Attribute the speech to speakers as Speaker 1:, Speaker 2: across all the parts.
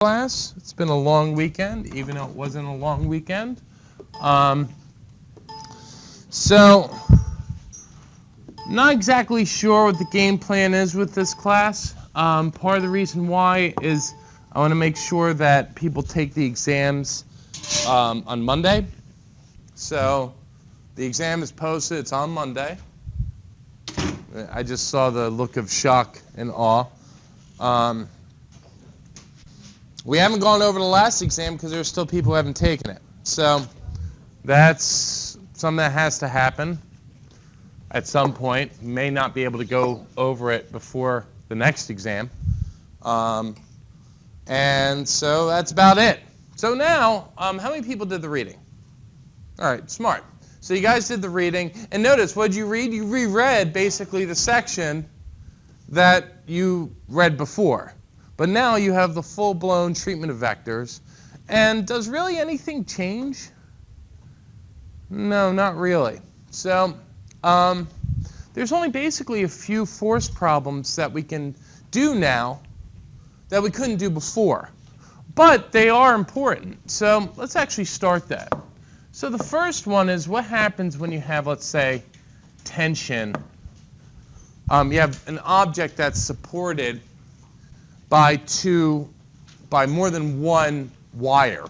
Speaker 1: Class. It's been a long weekend, even though it wasn't a long weekend. So, not exactly sure what the game plan is with this class. Part of the reason why is I want to make sure that people take the exams on Monday. So, the exam is posted. It's on Monday. I just saw the look of shock and awe. We haven't gone over the last exam because there are still people who haven't taken it. So that's something that has to happen at some point. You may not be able to go over it before the next exam. And so that's about it. So now, how many people did the reading? All right, smart. So you guys did the reading. And notice, what did you read? You reread basically the section that you read before. But now you have the full-blown treatment of vectors. And does really anything change? No, not really. So there's only basically a few force problems that we can do now that we couldn't do before. But they are important. So let's actually start that. So the first one is what happens when you have, let's say, tension. You have an object that's supported by more than one wire,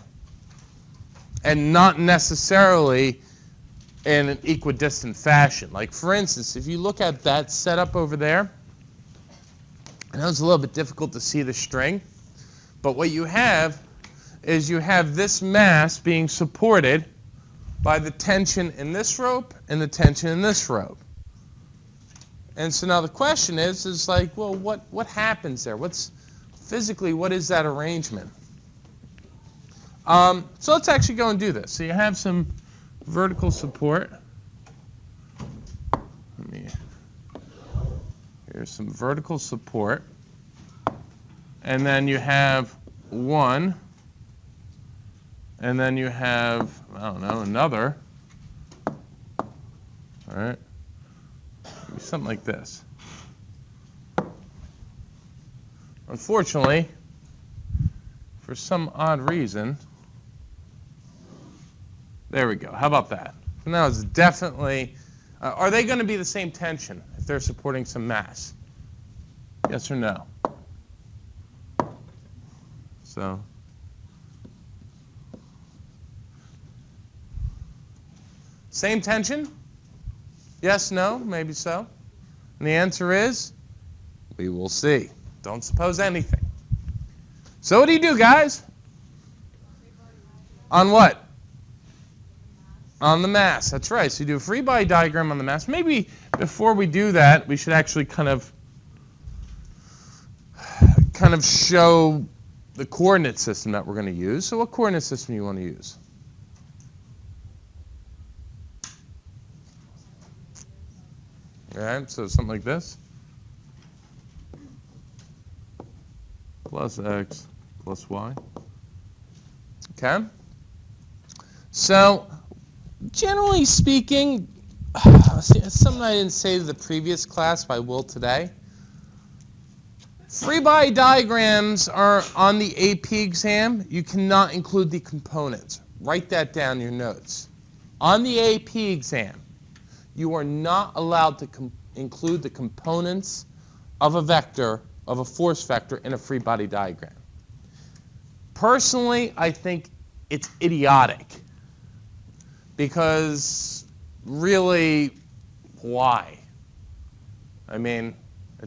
Speaker 1: and not necessarily in an equidistant fashion. Like, for instance, if you look at that setup over there, I know it's a little bit difficult to see the string, but what you have is you have this mass being supported by the tension in this rope and the tension in this rope. And so now the question is like, well, what happens there? Physically, what is that arrangement? So let's actually go and do this. So you have some vertical support. Here's some vertical support. And then you have one. And then you have, I don't know, another. All right. Maybe something like this. Unfortunately, for some odd reason, there we go. How about that? So now it's definitely, are they going to be the same tension if they're supporting some mass? Yes or no? So, same tension? Yes, no, maybe so. And the answer is, we will see. Don't suppose anything. So what do you do, guys? On what? On the mass. That's right. So you do a free body diagram on the mass. Maybe before we do that, we should actually kind of show the coordinate system that we're going to use. So what coordinate system do you want to use? All right. So something like this. Plus x plus y. Okay? So, generally speaking, something I didn't say to the previous class, but I will today. Free body diagrams are on the AP exam. You cannot include the components. Write that down in your notes. On the AP exam, you are not allowed to include the components of a vector, of a force vector, in a free body diagram. Personally, I think it's idiotic, because really, why? I mean,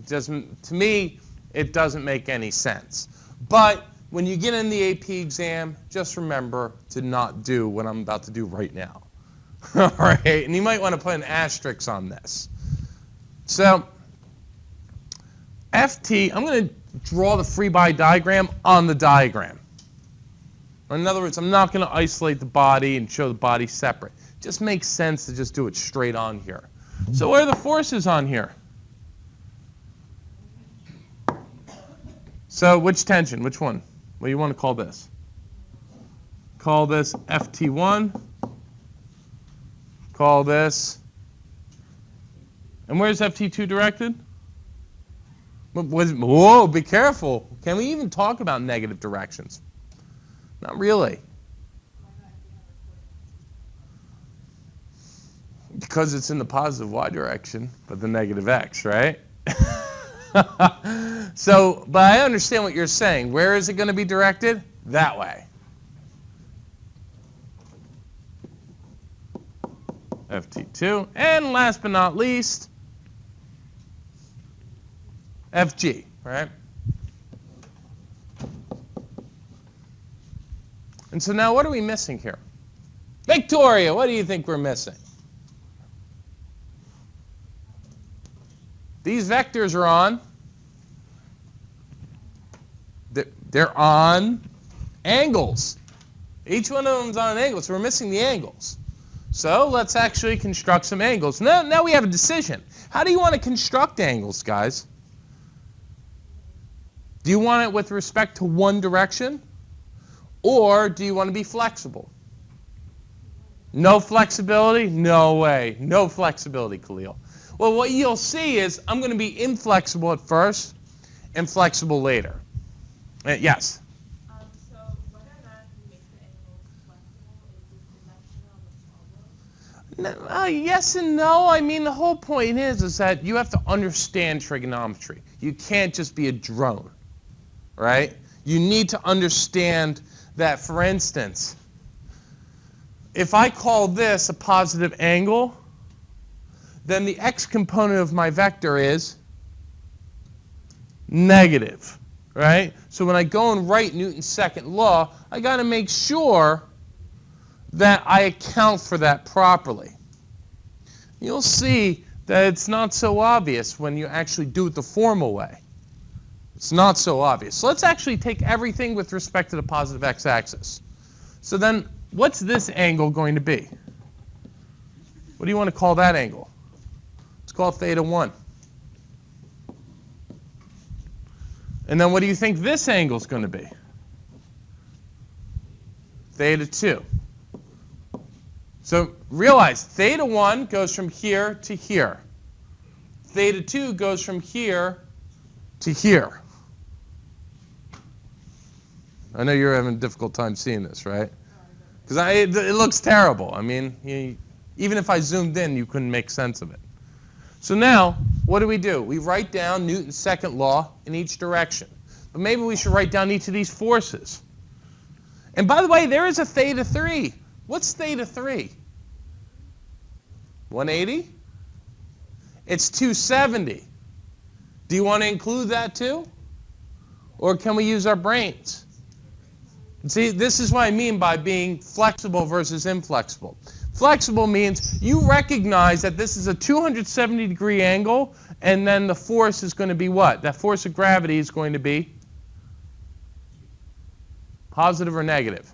Speaker 1: to me, it doesn't make any sense. But when you get in the AP exam, just remember to not do what I'm about to do right now. All right? And you might want to put an asterisk on this. So, FT, I'm going to draw the free body diagram on the diagram. Or in other words, I'm not going to isolate the body and show the body separate. It just makes sense to just do it straight on here. So what are the forces on here? So which tension? Which one? What do you want to call this? Call this FT1. Call this. And where's FT2 directed? Whoa, be careful. Can we even talk about negative directions? Not really. Because it's in the positive y direction, but the negative x, right? So, but I understand what you're saying. Where is it going to be directed? That way. FT2. And last but not least, FG, right? And so now what are we missing here? Victoria, what do you think we're missing? These vectors are on. They're on angles. Each one of them is on an angle, so we're missing the angles. So let's actually construct some angles. Now we have a decision. How do you want to construct angles, guys? Do you want it with respect to one direction? Or do you want to be flexible? No flexibility? No way. No flexibility, Khalil. Well, what you'll see is I'm going to be inflexible at first and flexible later. Yes?
Speaker 2: So whether or not you make the angle flexible is this dimensional of the problem?
Speaker 1: Yes and no. I mean, the whole point is that you have to understand trigonometry. You can't just be a drone, right? You need to understand that, for instance, if I call this a positive angle, then the x component of my vector is negative, right? So when I go and write Newton's second law, I got to make sure that I account for that properly. You'll see that it's not so obvious when you actually do it the formal way. It's not so obvious. So let's actually take everything with respect to the positive x-axis. So then what's this angle going to be? What do you want to call that angle? Let's call it theta 1. And then what do you think this angle is going to be? Theta 2. So realize theta 1 goes from here to here. Theta 2 goes from here to here. I know you're having a difficult time seeing this, right? Because it looks terrible. I mean, even if I zoomed in, you couldn't make sense of it. So now, what do? We write down Newton's second law in each direction. But maybe we should write down each of these forces. And by the way, there is a theta 3. What's theta 3? 180? It's 270. Do you want to include that too? Or can we use our brains? See, this is what I mean by being flexible versus inflexible. Flexible means you recognize that this is a 270-degree angle, and then the force is going to be what? That force of gravity is going to be positive or negative?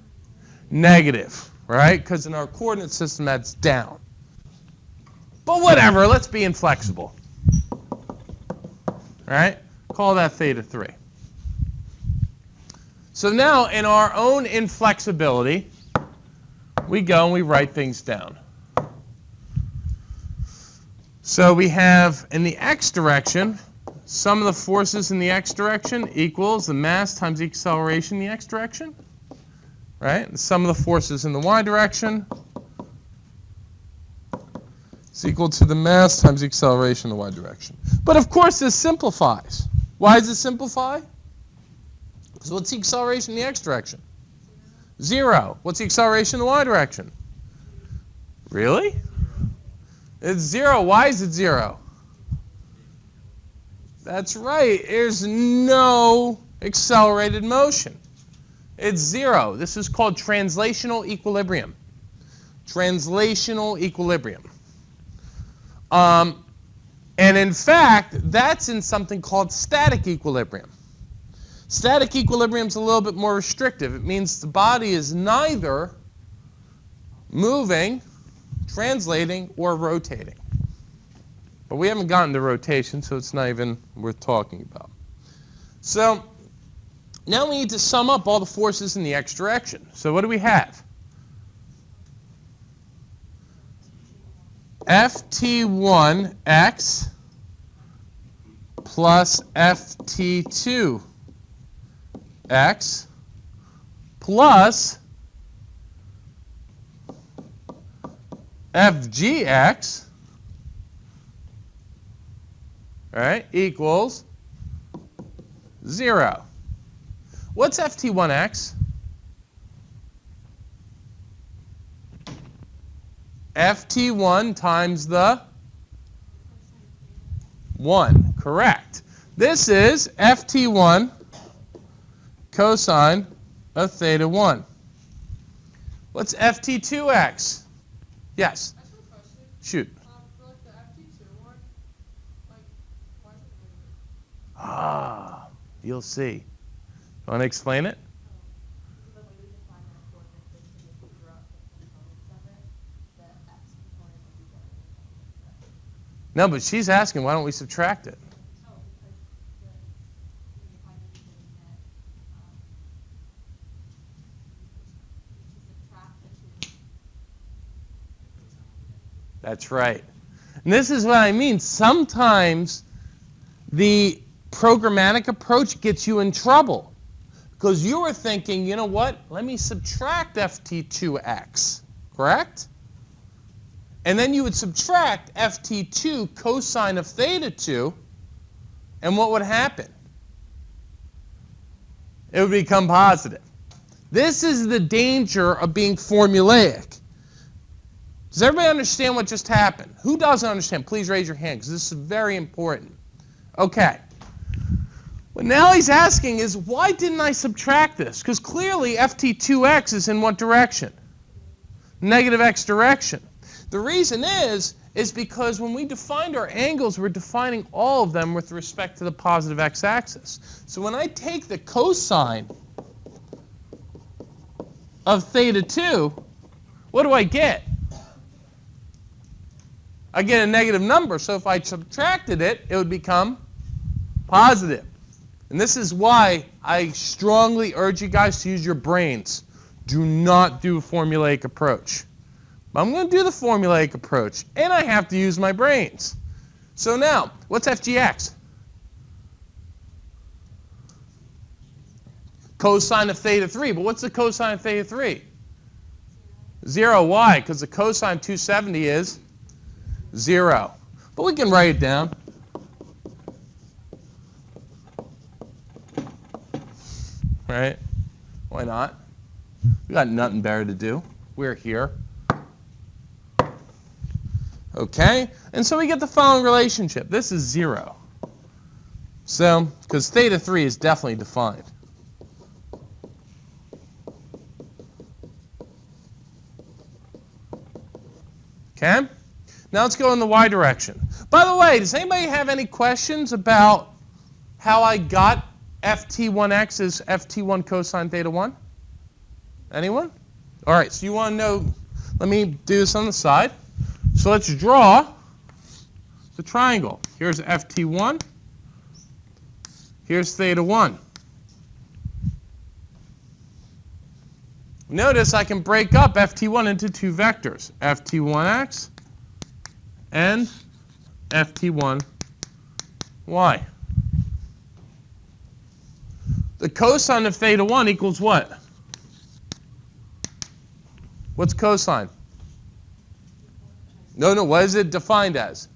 Speaker 1: Negative, right? Because in our coordinate system, that's down. But whatever, let's be inflexible. All right? Call that theta 3. So now, in our own inflexibility, we go and we write things down. So we have, in the x direction, sum of the forces in the x direction equals the mass times the acceleration in the x direction. Right? The sum of the forces in the y direction is equal to the mass times the acceleration in the y direction. But of course, this simplifies. Why does it simplify? So what's the acceleration in the x direction? 0. What's the acceleration in the y direction? Really? It's 0. Why is it 0? That's right. There's no accelerated motion. It's 0. This is called translational equilibrium. Translational equilibrium. And in fact, that's in something called static equilibrium. Static equilibrium is a little bit more restrictive. It means the body is neither moving, translating, or rotating. But we haven't gotten to rotation, so it's not even worth talking about. So now we need to sum up all the forces in the x direction. So what do we have? Ft1x plus ft2x plus fgx, all right, equals 0. What's ft1x? ft1 times the 1, correct. This is ft1 cosine of theta 1. What's ft2x? Yes.
Speaker 2: I have a question.
Speaker 1: Shoot.
Speaker 2: For like the FT2 one, like, why is it negative?
Speaker 1: Ah, you'll see. Want to explain it?
Speaker 2: The way we define that coordinate system, if we figure out the components of it, the x component will be better than the y component.
Speaker 1: No, but she's asking, why don't we subtract it?
Speaker 2: Oh, because when you find anything that, to subtract the two.
Speaker 1: That's right. And this is what I mean. Sometimes the programmatic approach gets you in trouble because you were thinking, you know what? Let me subtract ft2x, correct? And then you would subtract ft2 cosine of theta 2, and what would happen? It would become positive. This is the danger of being formulaic. Does everybody understand what just happened? Who doesn't understand? Please raise your hand because this is very important. Okay. What now he's asking is, why didn't I subtract this? Because clearly ft2x is in what direction? Negative x direction. The reason is because when we defined our angles, we're defining all of them with respect to the positive x-axis. So when I take the cosine of theta 2, what do I get? I get a negative number, so if I subtracted it, it would become positive. And this is why I strongly urge you guys to use your brains. Do not do a formulaic approach. I'm going to do the formulaic approach, and I have to use my brains. So now, what's fgx? Cosine of theta 3. But what's the cosine of theta 3? 0. Why? Because the cosine of 270 is 0. But we can write it down. Right? Why not? We got nothing better to do. We're here. Okay? And so we get the following relationship. This is 0. So, because theta 3 is definitely defined. Okay? Now let's go in the y direction. By the way, does anybody have any questions about how I got ft1x is ft1 cosine theta 1? Anyone? All right, so you want to know, let me do this on the side. So let's draw the triangle. Here's ft1. Here's theta 1. Notice I can break up ft1 into two vectors, ft1x and ft1y. The cosine of theta 1 equals what? What's cosine? No, what is it defined as?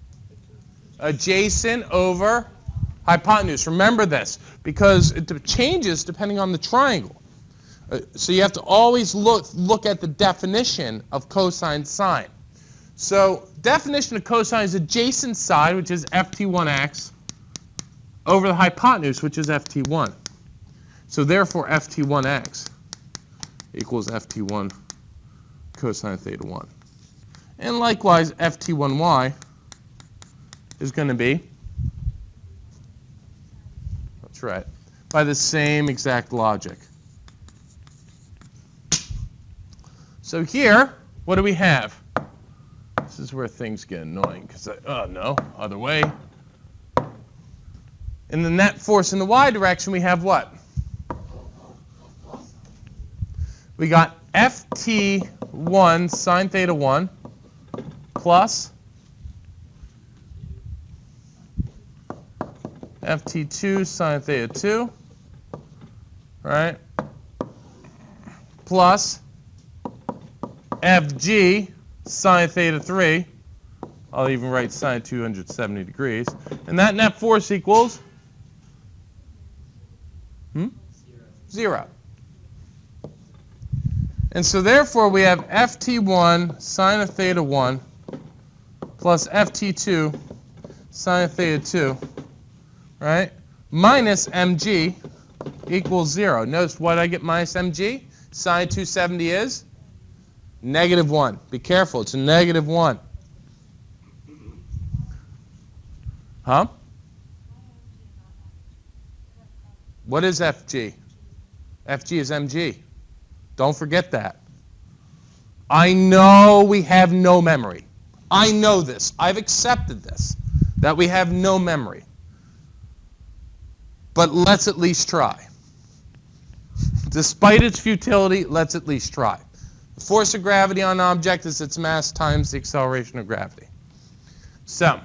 Speaker 1: Adjacent over hypotenuse. Remember this, because it changes depending on the triangle. So you have to always look at the definition of cosine sine. So definition of cosine is adjacent side, which is ft1x, over the hypotenuse, which is ft1. So therefore, ft1x equals ft1 cosine theta 1. And likewise, ft1y is going to be, that's right, by the same exact logic. So here, what do we have? This is where things get annoying, because, no, other way. In the net force in the y direction, we have what? We got ft1 sine theta 1 plus ft2 sine theta 2, right, plus fg sine theta 3. I'll even write sine 270 degrees. And that net force equals 0. And so therefore we have ft1 sine of theta 1 plus ft2 sine of theta 2, right, minus mg equals 0. Notice what I get minus mg? Sine 270 is negative 1. Be careful, it's a negative 1. Huh? What is fg? Fg is mg. Don't forget that. I know we have no memory. I know this. I've accepted this, that we have no memory. But let's at least try. Despite its futility, let's at least try. The force of gravity on an object is its mass times the acceleration of gravity. So,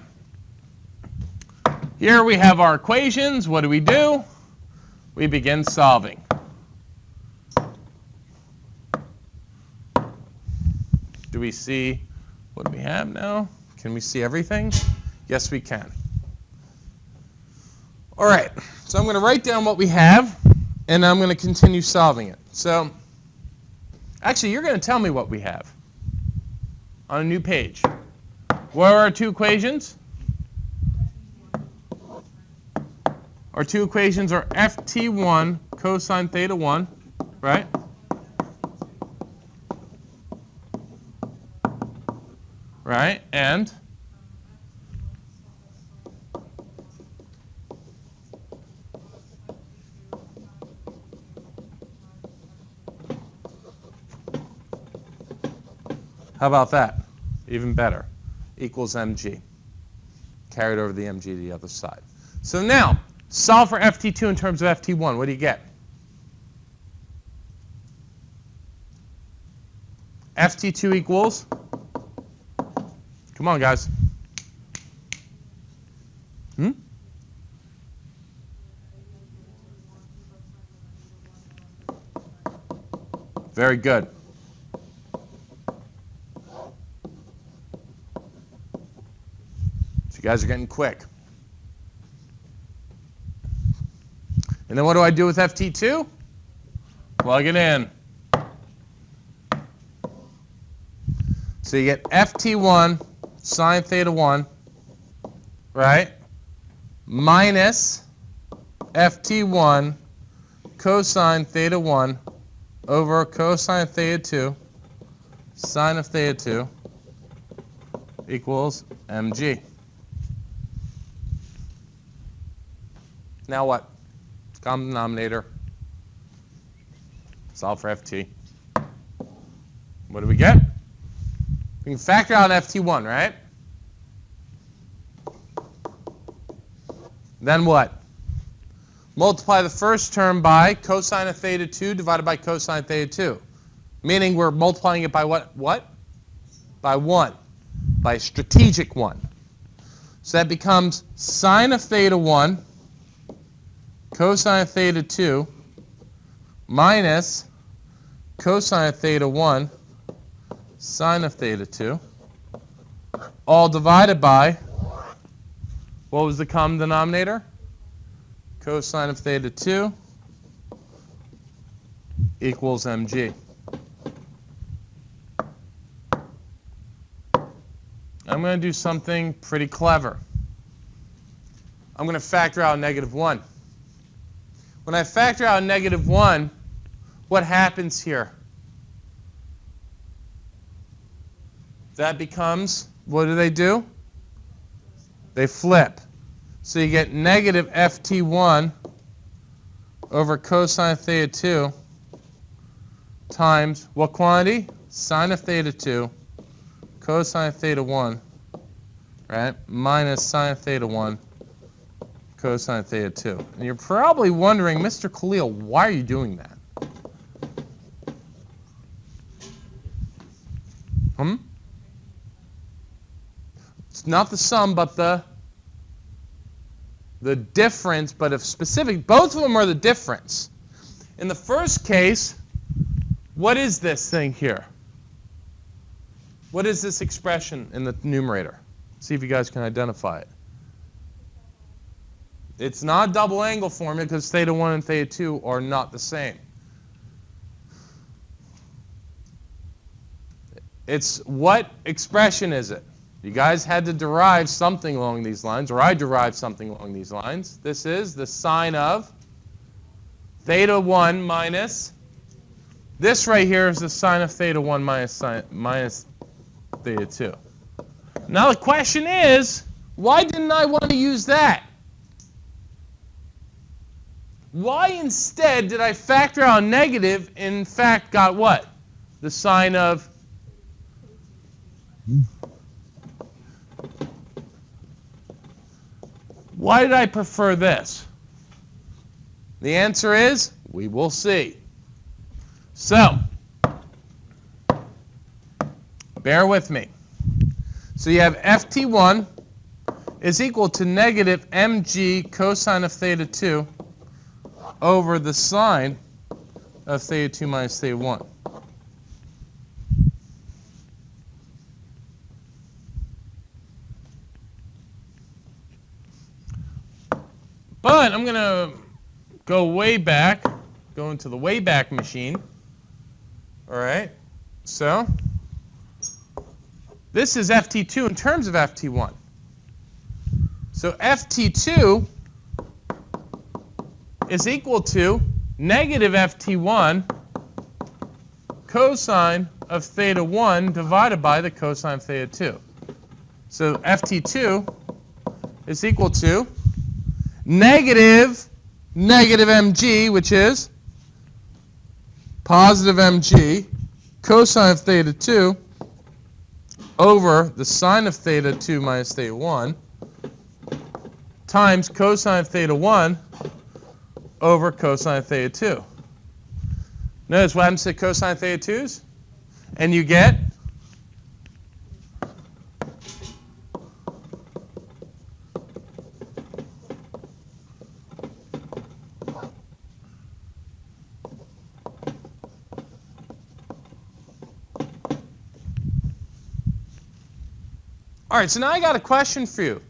Speaker 1: here we have our equations. What do? We begin solving. Do we see what do we have now? Can we see everything? Yes, we can. All right, so I'm going to write down what we have, and I'm going to continue solving it. So, actually, you're going to tell me what we have on a new page. What are our two equations? Our two equations are ft1 cosine theta 1, right? Right, and how about that? Even better. Equals mg. Carried over the mg to the other side. So now, solve for ft2 in terms of ft1. What do you get? ft2 equals, come on, guys. Very good. So you guys are getting quick. And then what do I do with ft2? Plug it in. So you get ft1 sine theta 1, right, minus ft1 cosine theta 1 over cosine theta 2 sine of theta 2 equals mg. Now what? Common denominator. Solve for ft. What do we get? We can factor out ft1, right? Then what? Multiply the first term by cosine of theta 2 divided by cosine theta 2. Meaning we're multiplying it by what? What? By 1. By a strategic 1. So that becomes sine of theta 1 cosine of theta 2 minus cosine of theta 1 sine of theta 2, all divided by, what was the common denominator? Cosine of theta 2 equals mg. I'm going to do something pretty clever. I'm going to factor out negative 1. When I factor out negative 1, what happens here? That becomes, what do? They flip. So you get negative ft1 over cosine theta 2 times what quantity? Sine of theta 2 cosine theta 1, right, minus sine theta 1 cosine theta 2. And you're probably wondering, Mr. Khalil, why are you doing that? It's not the sum, but the the difference, but of specific, both of them are the difference. In the first case, what is this thing here? What is this expression in the numerator? See if you guys can identify it. It's not double angle formula because theta 1 and theta 2 are not the same. It's what expression is it? You guys had to derive something along these lines, or I derived something along these lines. This is the sine of theta 1 minus, this right here is the sine of theta 1 minus theta 2. Now the question is, why didn't I want to use that? Why instead did I factor out negative and in fact got what? The sine of Why did I prefer this? The answer is, we will see. So, bear with me. So you have ft1 is equal to negative mg cosine of theta 2 over the sine of theta 2 minus theta 1. But I'm going to go way back, go into the way back machine. All right, so this is ft2 in terms of ft1. So ft2 is equal to negative ft1 cosine of theta 1 divided by the cosine of theta 2. So ft2 is equal to negative mg, which is positive mg cosine of theta 2 over the sine of theta 2 minus theta 1 times cosine of theta 1 over cosine of theta 2. Notice what happens to cosine of theta 2's? And you get all right, so now I got a question for you.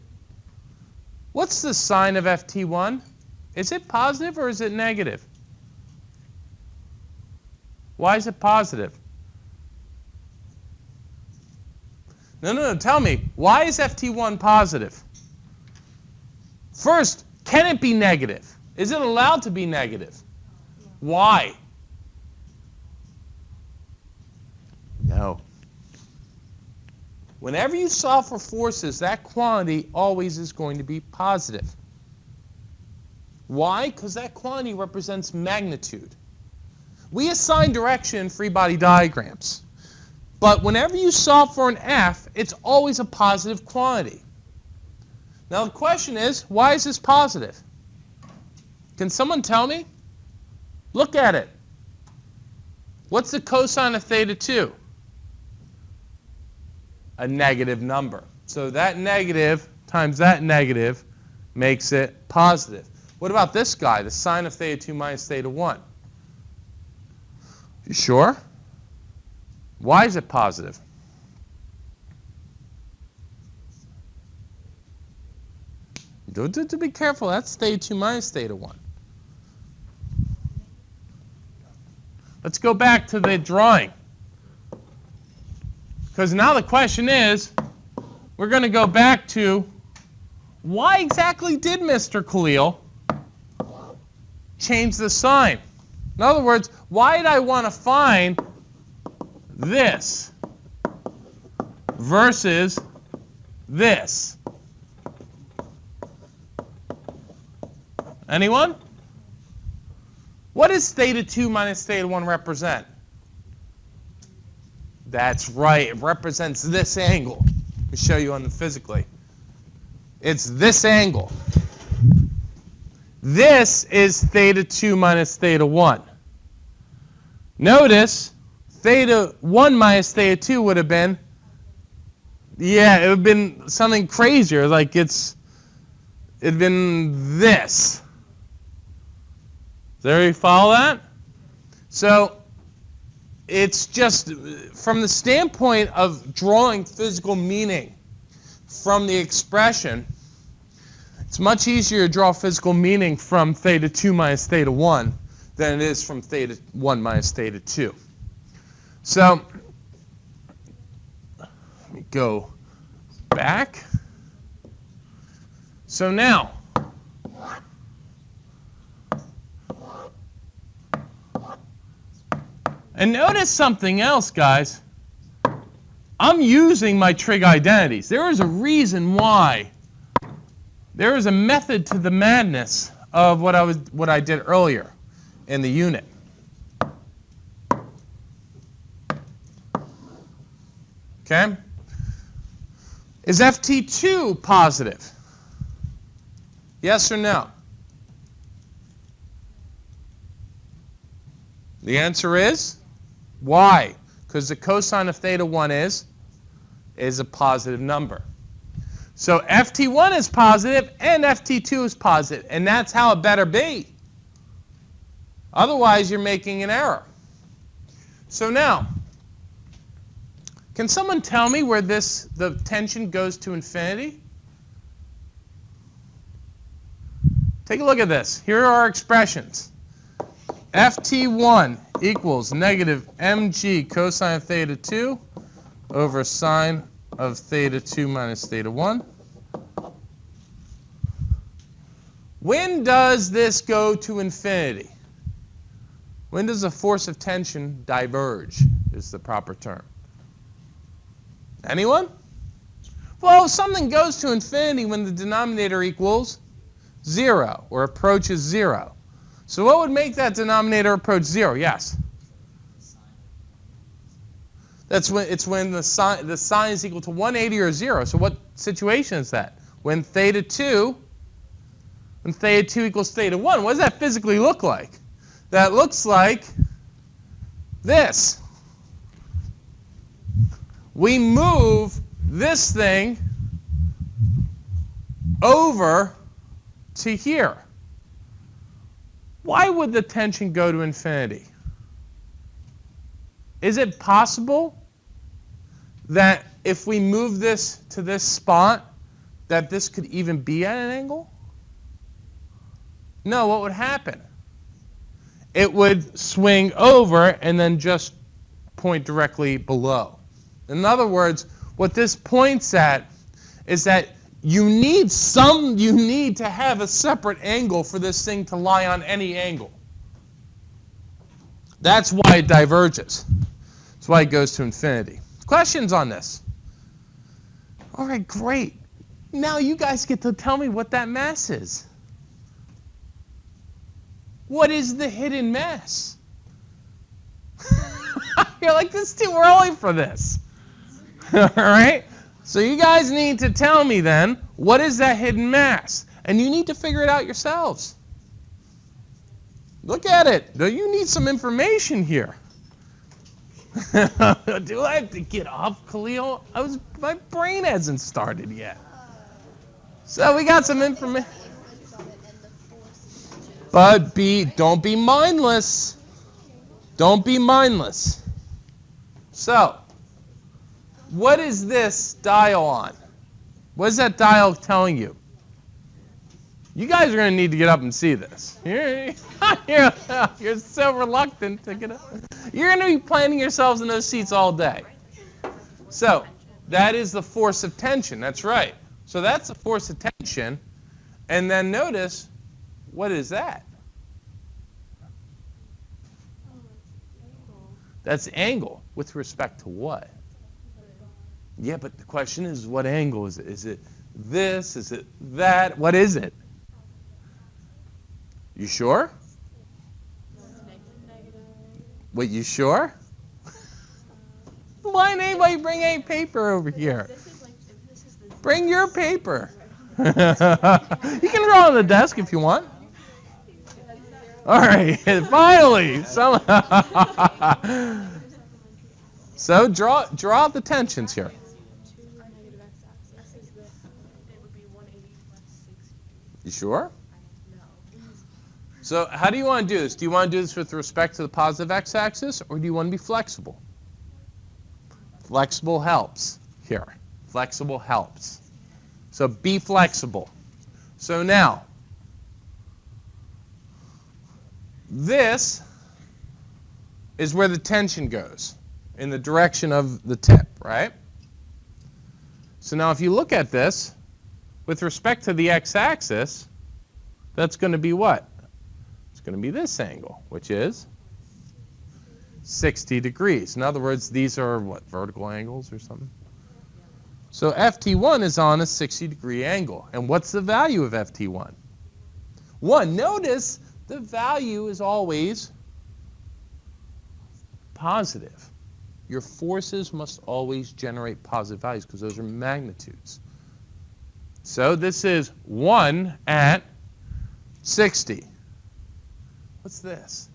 Speaker 1: What's the sine of ft1? Is it positive or is it negative? Why is it positive? No, tell me. Why is ft1 positive? First, can it be negative? Is it allowed to be negative? Why? No. Whenever you solve for forces, that quantity always is going to be positive. Why? Because that quantity represents magnitude. We assign direction in free body diagrams. But whenever you solve for an F, it's always a positive quantity. Now the question is, why is this positive? Can someone tell me? Look at it. What's the cosine of theta 2? A negative number. So that negative times that negative makes it positive. What about this guy, the sine of theta 2 minus theta 1? You sure? Why is it positive? To be careful, that's theta 2 minus theta 1. Let's go back to the drawing. Because now the question is, we're going to go back to, why exactly did Mr. Khalil change the sign? In other words, why did I want to find this versus this? Anyone? What does theta 2 minus theta 1 represent? That's right. It represents this angle. Let me show you on the physically. It's this angle. This is theta 2 minus theta 1. Notice theta 1 minus theta 2 would have been, it would have been something crazier. Like it's it'd been this. There you follow that? So it's just from the standpoint of drawing physical meaning from the expression, it's much easier to draw physical meaning from theta 2 minus theta 1 than it is from theta 1 minus theta 2. So let me go back. So now, and notice something else, guys. I'm using my trig identities. There is a reason why. There is a method to the madness of what I did earlier in the unit. Okay? Is FT2 positive? Yes or no? The answer is why? Because the cosine of theta 1 is a positive number. So FT1 is positive and FT2 is positive, and that's how it better be. Otherwise, you're making an error. So now, can someone tell me where the tension goes to infinity? Take a look at this. Here are our expressions. FT1 equals negative mg cosine of theta 2 over sine of theta 2 minus theta 1. When does this go to infinity? When does the force of tension diverge is the proper term? Anyone? Well, something goes to infinity when the denominator equals 0 or approaches 0. So what would make that denominator approach 0? Yes? That's when the sine is equal to 180 or 0. So what situation is that? When theta 2 equals theta 1. What does that physically look like? That looks like this. We move this thing over to here. Why would the tension go to infinity? Is it possible that if we move this to this spot, that this could even be at an angle? No, what would happen? It would swing over and then just point directly below. In other words, what this points at is that you need to have a separate angle for this thing to lie on any angle. That's why it diverges. That's why it goes to infinity. Questions on this? All right, great. Now you guys get to tell me what that mass is. What is the hidden mass? You're like, this is too early for this. All right? So you guys need to tell me then, what is that hidden mass? And you need to figure it out yourselves. Look at it. You need some information here. Do I have to get off, Khalil? My brain hasn't started yet. So we got some information. But don't be mindless. Don't be mindless. So, what is this dial on? What is that dial telling you? You guys are going to need to get up and see this. You're so reluctant to get up. You're going to be planting yourselves in those seats all day. So, that is the force of tension. That's right. So that's the force of tension. And then notice, what is that? That's angle. With respect to what? Yeah, but the question is, what angle is it? Is it this? Is it that? What is it? You sure? Wait, you sure? Why didn't anybody bring any paper over here? Bring your paper. You can draw on the desk if you want. All right, finally. So draw out the tensions here. You sure?
Speaker 2: No.
Speaker 1: So how do you want to do this? Do you want to do this with respect to the positive x-axis, or do you want to be flexible? Flexible helps here. Flexible helps. So be flexible. So now, this is where the tension goes, in the direction of the tip, right? So now if you look at this, with respect to the x-axis, that's going to be what? It's going to be this angle, which is 60 degrees. In other words, these are what, vertical angles or something? So FT1 is on a 60-degree angle. And what's the value of FT1? 1. Notice the value is always positive. Your forces must always generate positive values because those are magnitudes. So this is 1 at 60. What's this?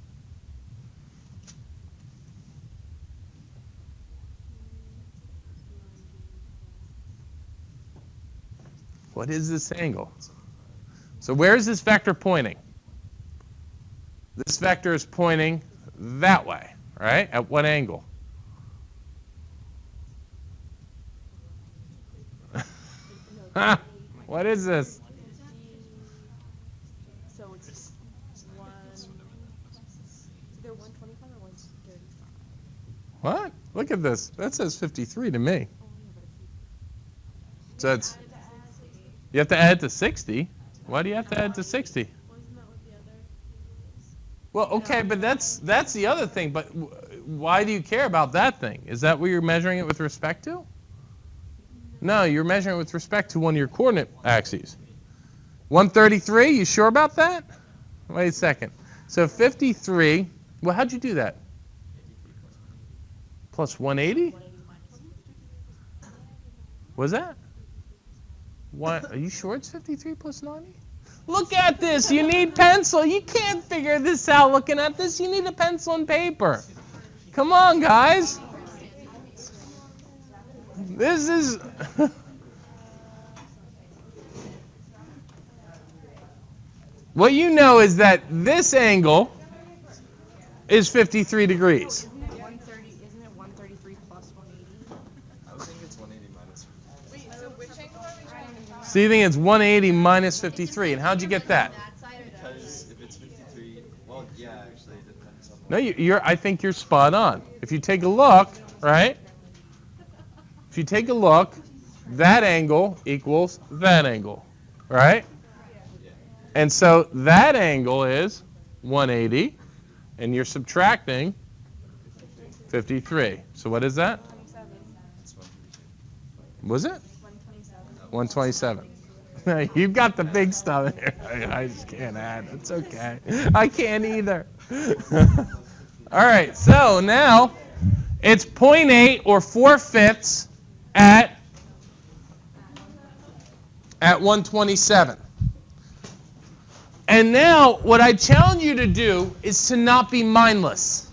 Speaker 1: What is this angle? So where is this vector pointing? This vector is pointing that way, right? At what angle? What is this?
Speaker 2: So it's one. Either 125 or 135.
Speaker 1: What? Look at this. That says 53 to me. So it's, you have to add to 60. Why do you have to add to 60?
Speaker 2: Wasn't that what the other thing was?
Speaker 1: Well, okay, but that's the other thing. But why do you care about that thing? Is that what you're measuring it with respect to? No, you're measuring it with respect to one of your coordinate axes. 133, you sure about that? Wait a second. So 53, well, how'd you do that? Plus 180? Was that? What? Are you sure it's 53 plus 90? Look at this. You need pencil. You can't figure this out looking at this. You need a pencil and paper. Come on, guys. This is... What you know is that this angle is 53 degrees.
Speaker 2: Isn't it 133 plus 180?
Speaker 3: I was thinking it's 180 minus.
Speaker 2: Wait, so which angle are we trying to find?
Speaker 1: So you think it's 180 minus 53. And how'd you get that?
Speaker 3: Because if it's 53, well, yeah, actually, it depends on.
Speaker 1: No, I think you're spot on. If you take a look, right? If you take a look, that angle equals that angle, right? And so that angle is 180, and you're subtracting 53. So what is that?
Speaker 2: 27.
Speaker 3: It's 132.
Speaker 1: Was it?
Speaker 2: 127.
Speaker 1: 127. You've got the big stuff here. I just can't add. It's okay. I can't either. All right, so now it's 0.8 or 4/5 at 127. And now what I challenge you to do is to not be mindless.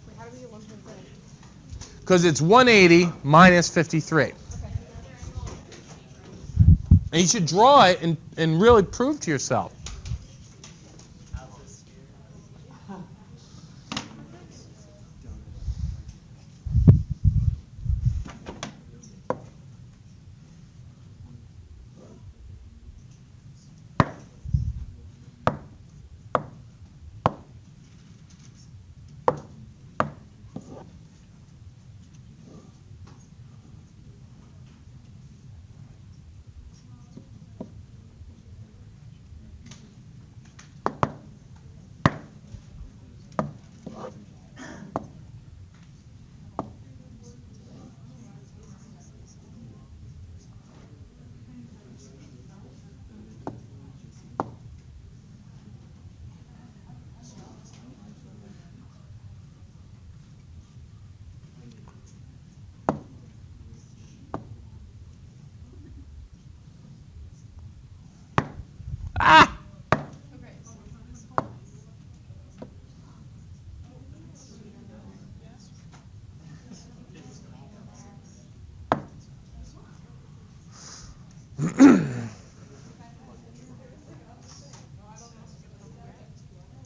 Speaker 2: Wait, how do we get 1.3?
Speaker 1: Because it's 180 minus 53. And you should draw it and really prove to yourself. Ah!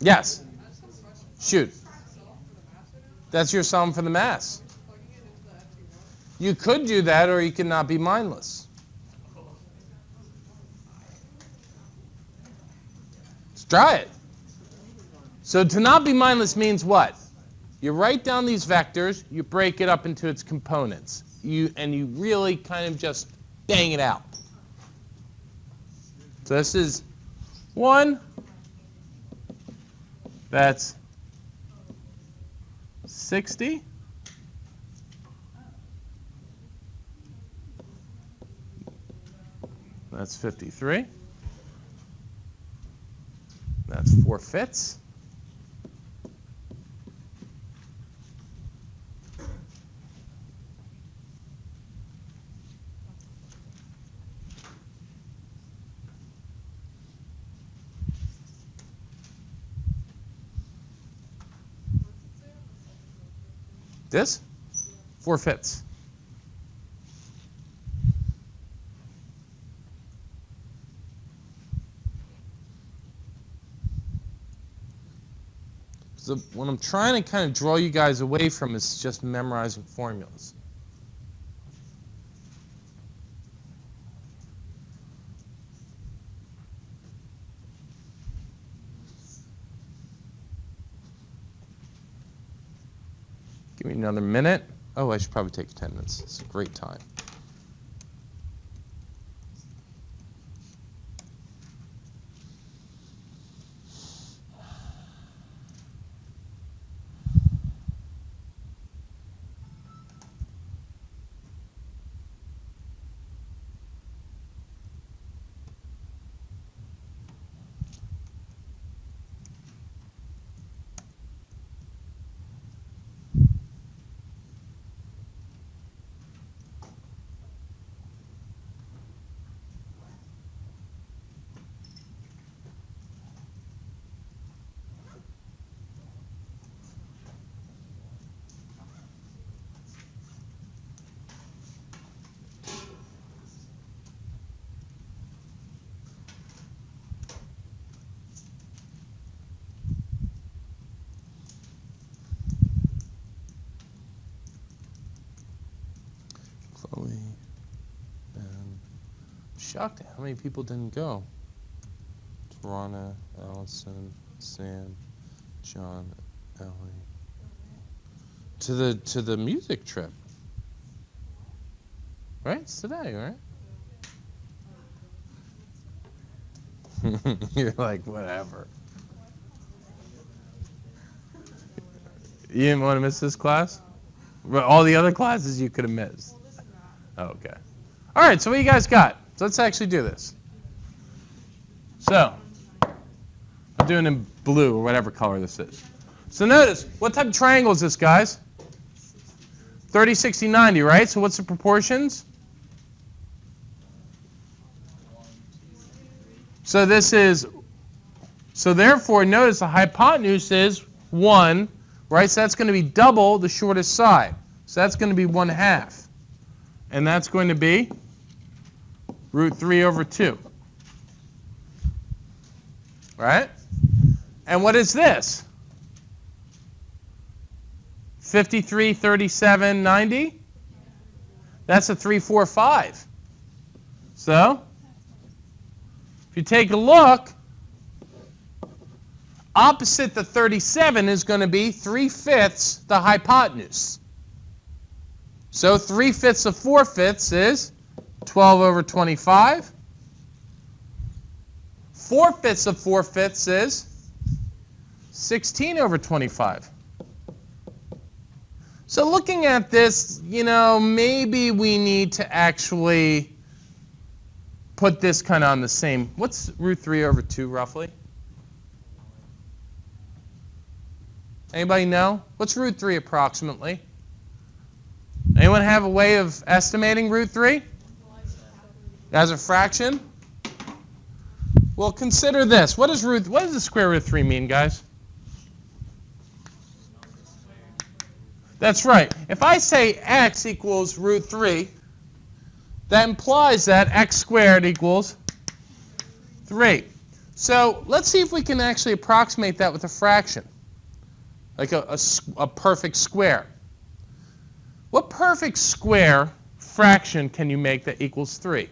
Speaker 1: Yes. Shoot. That's your sum for the mass. You could do that, or you could not be mindless. Let's try it. So to not be mindless means what? You write down these vectors, you break it up into its components, and you really kind of just bang it out. So this is 1. That's 60. That's 53. That's 4/5. This? 4/5. So what I'm trying to kind of draw you guys away from is just memorizing formulas. Give me another minute. Oh, I should probably take attendance. It's a great time. Chloe and shocked at how many people didn't go. Tarana, Allison, Sam, John, Ellie. To the music trip. Right? It's today, right? You're like, whatever. You didn't want to miss this class? Well, all the other classes you could have missed. Oh, okay. All right, so what you guys got? So let's actually do this. So, I'm doing in blue or whatever color this is. So notice, what type of triangle is this, guys? 30, 60, 90, right? So what's the proportions? So this is, so therefore, notice the hypotenuse is 1, right? So that's going to be double the shortest side. So that's going to be 1/2. And that's going to be √3/2. Right? And what is this? 53, 37, 90? That's a 3, 4, 5. So, if you take a look, opposite the 37 is going to be 3/5 the hypotenuse. So 3/5 of 4/5 is 12/25. 4/5 of 4/5 is 16/25. So looking at this, maybe we need to actually put this kind of on the same. What's √3/2 roughly? Anybody know? What's √3 approximately? Anyone have a way of estimating √3? As a fraction? Well, consider this. What does the square root of 3 mean, guys? That's right. If I say x equals √3, that implies that x squared equals 3. So let's see if we can actually approximate that with a fraction, like a perfect square. What perfect square fraction can you make that equals 3?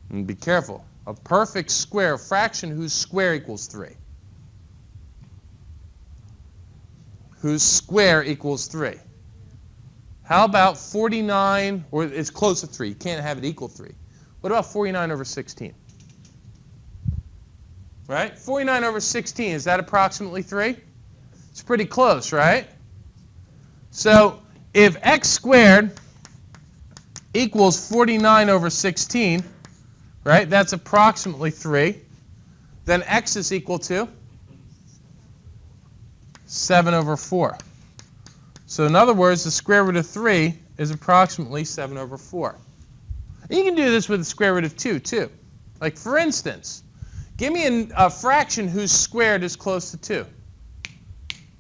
Speaker 1: And be careful. A perfect square fraction whose square equals 3. Whose square equals 3. How about 49, or it's close to 3. You can't have it equal 3. What about 49 over 16? Right? 49 over 16, is that approximately 3? It's pretty close, right? So if x squared equals 49 over 16, right, that's approximately 3, then x is equal to 7 over 4. So in other words, the square root of 3 is approximately 7 over 4. And you can do this with the square root of 2, too. Like, for instance, give me a fraction whose squared is close to 2.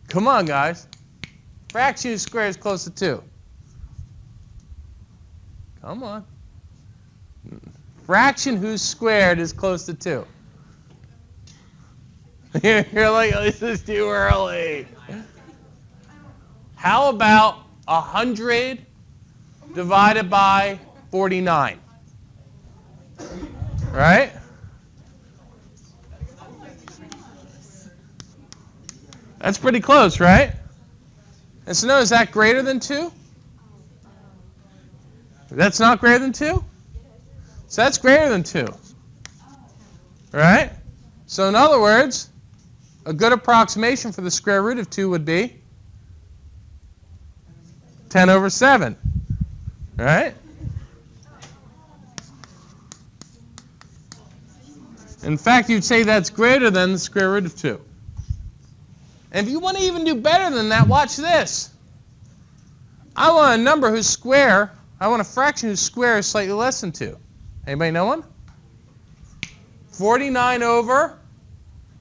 Speaker 1: Come on, guys. Fraction whose squared is close to 2. Come on. Fraction whose squared is close to 2. You're like, this is too early. How about 100 divided by 49? Right? That's pretty close, right? And so now, is that greater than 2? That's not greater than 2? So that's greater than 2. Right? So in other words, a good approximation for the square root of 2 would be 10 over 7. Right? In fact, you'd say that's greater than the square root of 2. And if you want to even do better than that, watch this. I want a number whose square, I want a fraction whose square is slightly less than 2. Anybody know one? 49 over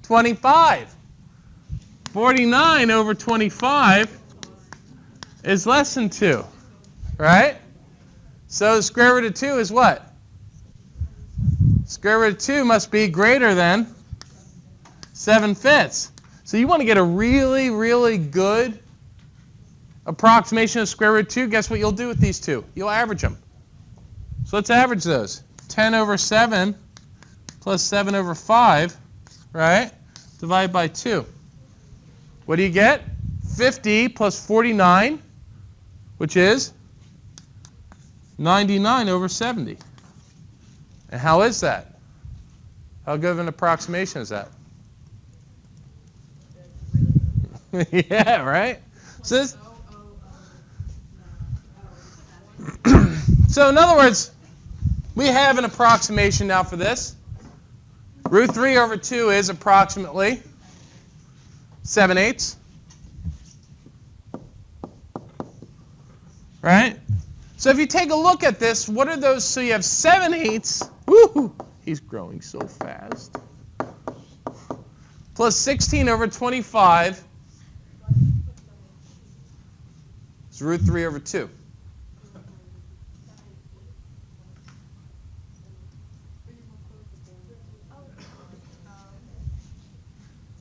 Speaker 1: 25. 49 over 25 is less than 2, right? So the square root of 2 is what? Square root of 2 must be greater than 7/5. So you want to get a really, really good approximation of square root of 2. Guess what you'll do with these two? You'll average them. So let's average those. 10 over 7 plus 7 over 5, right? Divided by 2. What do you get? 50 plus 49, which is 99 over 70. And how is that? How good of an approximation is that? Yeah, right? So, so in other words, we have an approximation now for this. Root 3 over 2 is approximately 7/8. Right? So if you take a look at this, what are those? So you have 7/8. Woo! He's growing so fast. Plus 16 over 25 is root 3 over 2.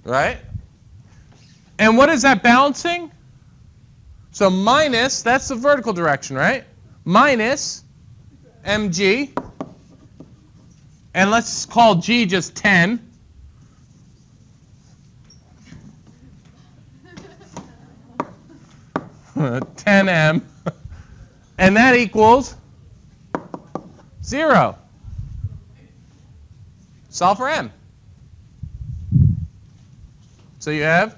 Speaker 1: Right? And what is that balancing? So minus, that's the vertical direction, right? Minus mg. And let's call g just 10. $10m. And that equals 0. Solve for m. So you have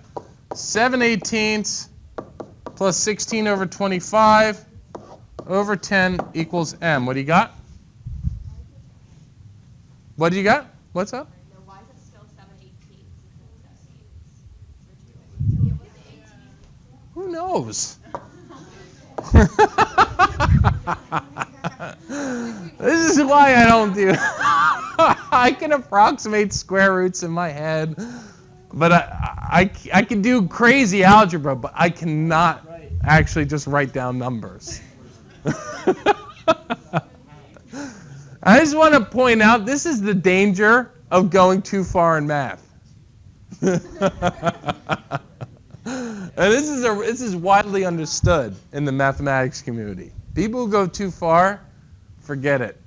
Speaker 1: 7/18 plus 16 over 25 over 10 equals m. What do you got? What do you got? What's up?
Speaker 2: No, why is it still 7/18?
Speaker 1: Who knows? This is why I don't do I can approximate square roots in my head, but I can do crazy algebra, but I cannot actually just write down numbers. I just want to point out this is the danger of going too far in math. And this is widely understood in the mathematics community. People who go too far, forget it.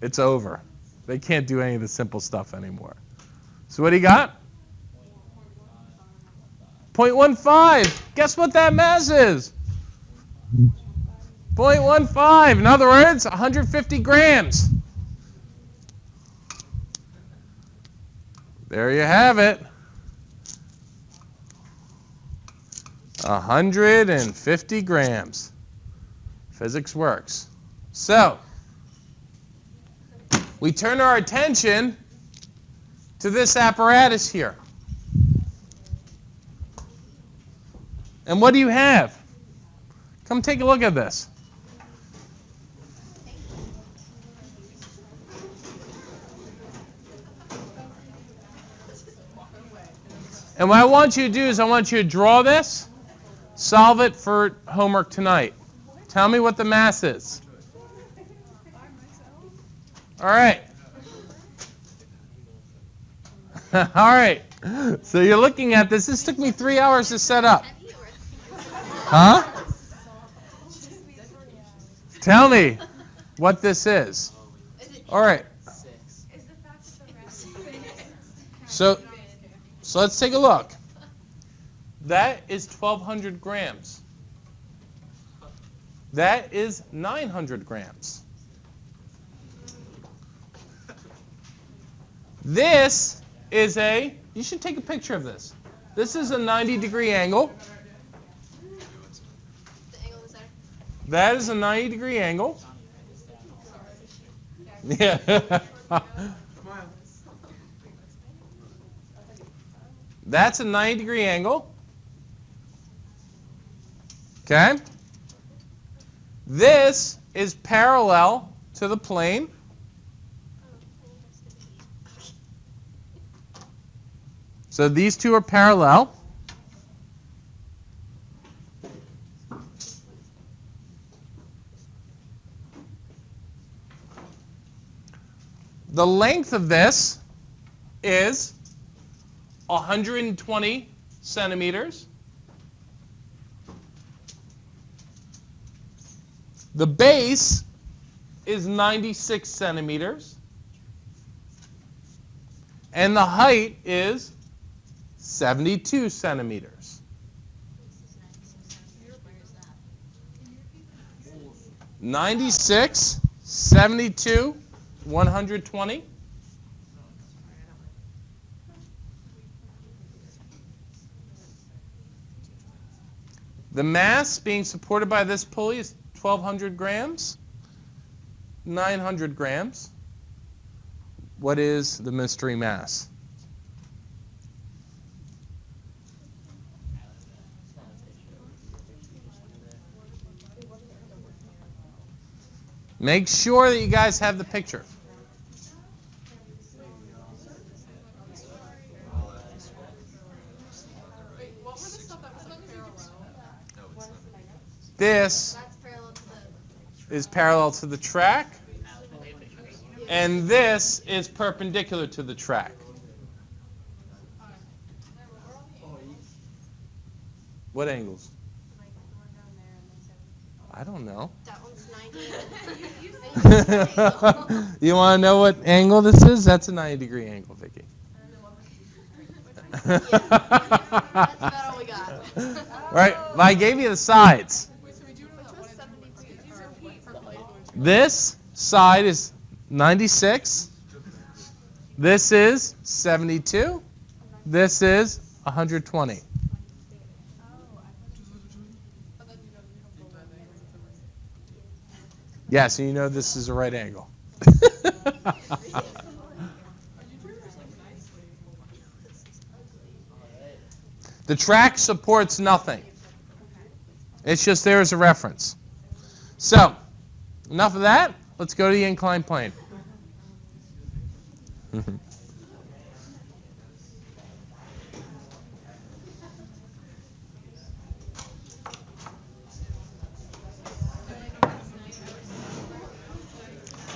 Speaker 1: It's over. They can't do any of the simple stuff anymore. So what do you got? 0.15. Guess what that mass is? 0.15. In other words, 150 grams. There you have it. 150 grams. Physics works. So, we turn our attention to this apparatus here. And what do you have? Come take a look at this. And what I want you to do is I want you to draw this, solve it for homework tonight. Tell me what the mass is. All right. All right. So you're looking at this. This took me 3 hours to set up. Huh? Tell me what this is. All right. So let's take a look. That is 1,200 grams. That is 900 grams. This is you should take a picture of this. This is a 90-degree angle.
Speaker 2: The angle of the center.
Speaker 1: That is a 90-degree angle. Yeah. That's a 90-degree angle. Okay? This is parallel to the plane. So these two are parallel. The length of this is 120 centimeters. The base is 96 centimeters. And the height is 72 centimeters. 96, 72, 120. The mass being supported by this pulley is 1,200 grams, 900 grams. What is the mystery mass? Make sure that you guys have the picture.
Speaker 2: What were the stuff that was not parallel?
Speaker 1: This
Speaker 2: That's parallel to the.
Speaker 1: is parallel to the track, and this is perpendicular to the track. What angles? I don't know.
Speaker 2: That one's 90.
Speaker 1: You want to know what angle this is? That's a 90-degree angle, Vicky.
Speaker 2: That's about all we got.
Speaker 1: Right, well, I gave you the sides. This side is 96. This is 72. This is 120. Yes, and you know this is a right angle. The track supports nothing. It's just there as a reference. So, enough of that. Let's go to the inclined plane.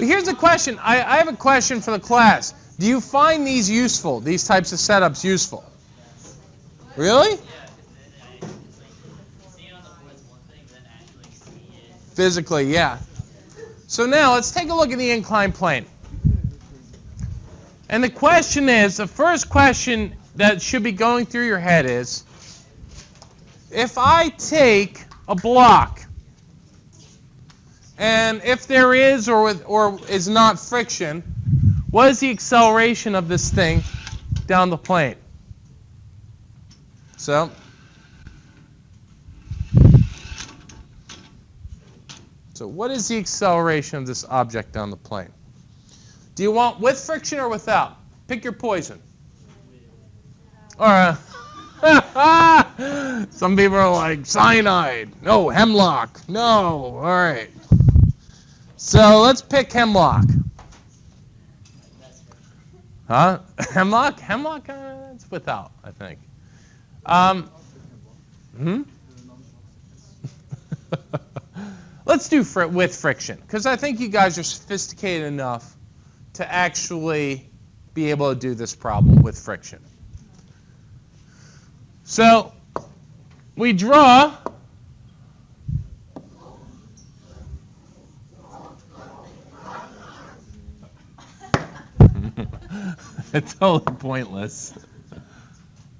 Speaker 1: Here's a question. I have a question for the class. Do you find these useful, these types of setups useful? Really? Physically, yeah. So now let's take a look at the inclined plane. And the question is, the first question that should be going through your head is, if I take a block, and if there is or is not friction, what is the acceleration of this thing down the plane? So what is the acceleration of this object down the plane? Do you want with friction or without? Pick your poison. All right. Some people are like, cyanide. No, hemlock. No. All right. So let's pick hemlock. Huh? Hemlock? Hemlock, it's without, I think. Let's do with friction, because I think you guys are sophisticated enough to actually be able to do this problem with friction. So we draw it's totally pointless.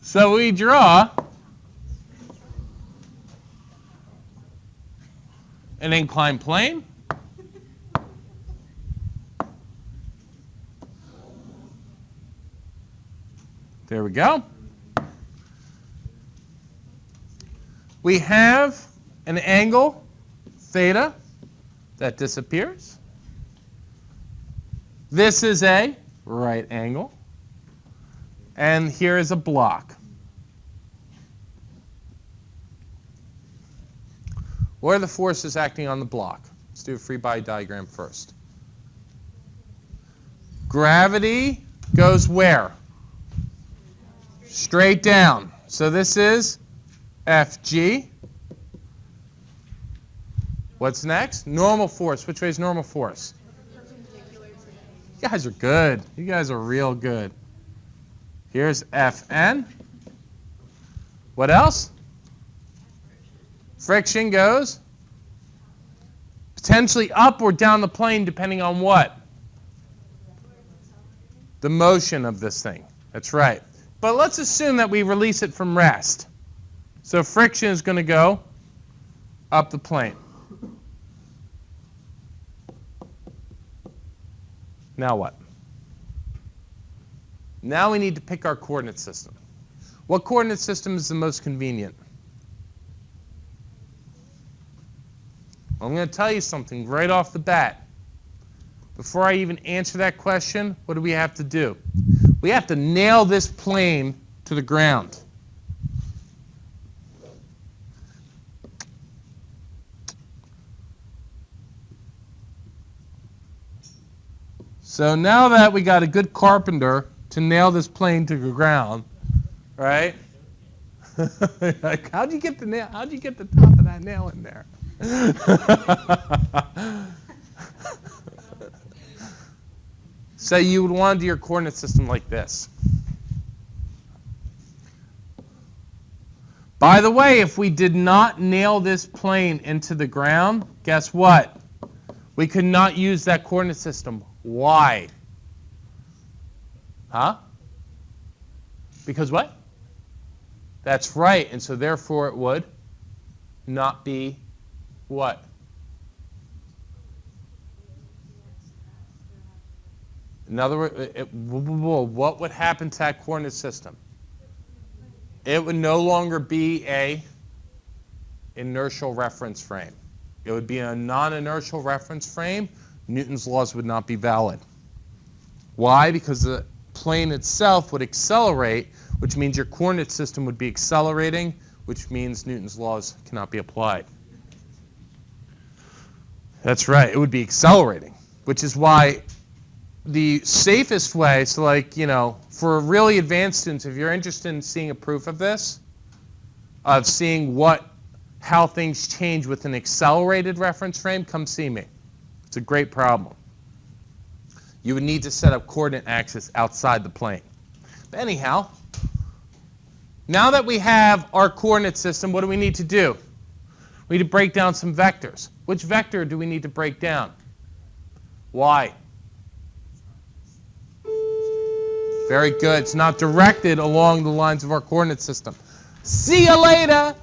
Speaker 1: So we draw an inclined plane. There we go. We have an angle, theta, that disappears. This is a right angle. And here is a block. What are the forces acting on the block? Let's do a free body diagram first. Gravity goes where? Straight down. So this is Fg. What's next? Normal force. Which way is normal force? You guys are good. You guys are real good. Here's Fn. What else? Friction goes potentially up or down the plane depending on what? The motion of this thing. That's right. But let's assume that we release it from rest. So friction is going to go up the plane. Now what? Now we need to pick our coordinate system. What coordinate system is the most convenient? I'm going to tell you something right off the bat. Before I even answer that question, what do we have to do? We have to nail this plane to the ground. So now that we got a good carpenter to nail this plane to the ground, right? Like, how'd you get the nail? How'd you get the top of that nail in there? So you would want to do your coordinate system like this. By the way, if we did not nail this plane into the ground, guess what? We could not use that coordinate system. Why? Huh? Because what? That's right. And so therefore it would not be what? In other words, what would happen to that coordinate system? It would no longer be a inertial reference frame. It would be a non-inertial reference frame. Newton's laws would not be valid. Why? Because the plane itself would accelerate, which means your coordinate system would be accelerating, which means Newton's laws cannot be applied. That's right. It would be accelerating, which is why the safest way, so like, you know, for really advanced students, if you're interested in seeing a proof of this, of seeing how things change with an accelerated reference frame, come see me. It's a great problem. you would need to set up coordinate axis outside the plane. But anyhow, now that we have our coordinate system, what do we need to do? We need to break down some vectors. Which vector do we need to break down? Y. Very good. It's not directed along the lines of our coordinate system. See you later!